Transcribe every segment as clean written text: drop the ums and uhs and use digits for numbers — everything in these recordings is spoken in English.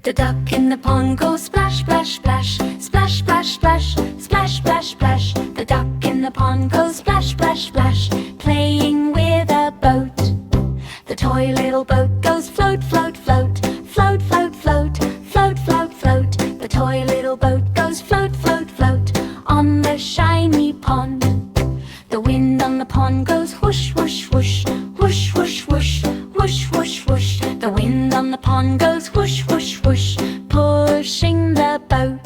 The duck in the pond goes splash, splash, splash, splash, splash, splash, splash, splash, splash. The duck in the pond goes splash, splash, splash, playing with a boat. The toy little boat goes float, float, float, float, float, float, float, float, float. The toy little boat goes float, float, float on the shiny pond. The wind on the pond goes whoosh, whoosh, whoosh, whoosh, whoosh, whoosh, whoosh, whoosh, whoosh. The wind on the pond goes whoosh, whoosh, whoosh, pushing the boat.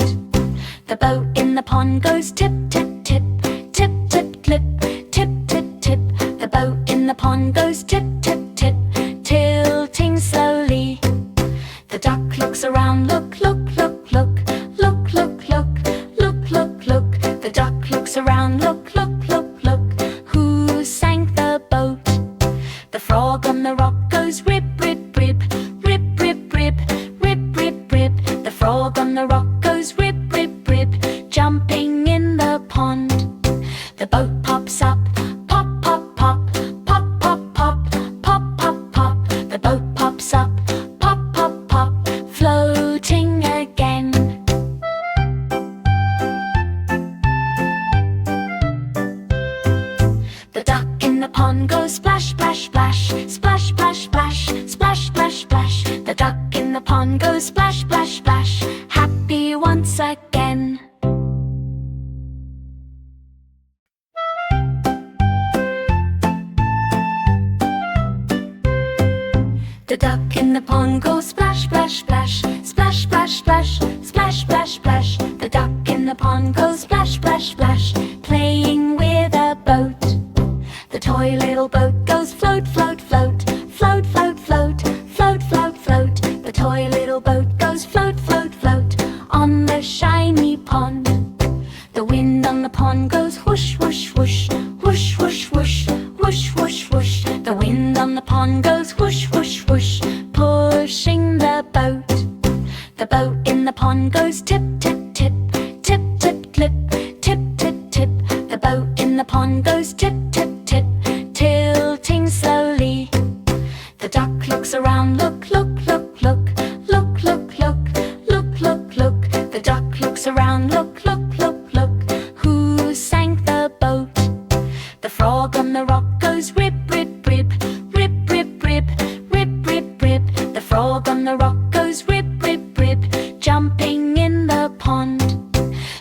The boat in the pond goes tip, tip, tip, tip, tip, clip, tip, tip, tip. The boat in the pond goes tip, tip, tip, tilting slowly. The duck looks around, look, look, look, look, look, look, look, look, look, look. The duck looks around, look, look, look, look. Who sank the boat? The frog on the rock goes rip, rip, rip, rip, rip, rip, rip, rip, rip. The frog on the rock goes rip, rip, rip, jumping in the pond. The boat pops up, pop, pop, pop, pop, pop, pop, pop, pop, pop. The boat pops up, pop, pop, pop, floating again. The duck in the pond goes splash, splash, splash, splash, splash, splash, splash, splash, splash. The duck in the pond goes splash, splash, splash, happy once again. The duck in the pond goes splash, splash, splash, splash, splash, splash, splash, splash, splash. The duck in the pond goes splash, splash, splash, playing with a boat. The toy little boat goes float, float, float, float, float, float, float, float, float. The toy little boat goes float, float, float on the shiny pond. The wind on the pond goes whoosh, whoosh, whoosh, whoosh, whoosh, whoosh, whoosh, whoosh, whoosh. The wind on the pond goes whoosh, whoosh, whoosh, pushing the boat. The boat in the pond goes tip, tip, tip, tip, tip, clip, tip, tip, tip. The boat in the pond goes tip, tip, tip, tilting slowly. The duck looks around, look, look, look, look, look, look, look, look, look, look. The duck looks around, look, look, look, look. Who sank the boat? The frog on the rock goes rip, rip, rip, rip, rip, rip, rip, rip, rip. The frog on the rock goes rip, rip, rip, jumping in the pond.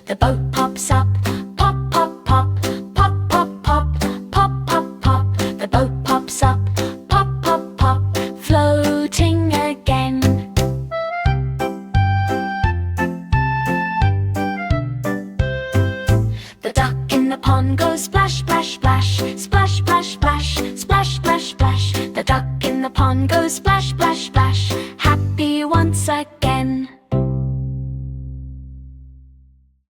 The boat pops up, pop, pop, pop, pop, pop, pop, pop, pop, pop. The boat pops up, pop, pop, pop, floating again. The duck in the pond goes splash, splash, splash, splash, splash, splash, splash, splash, splash. The duck in the pond goes splash, splash, splash, happy once again.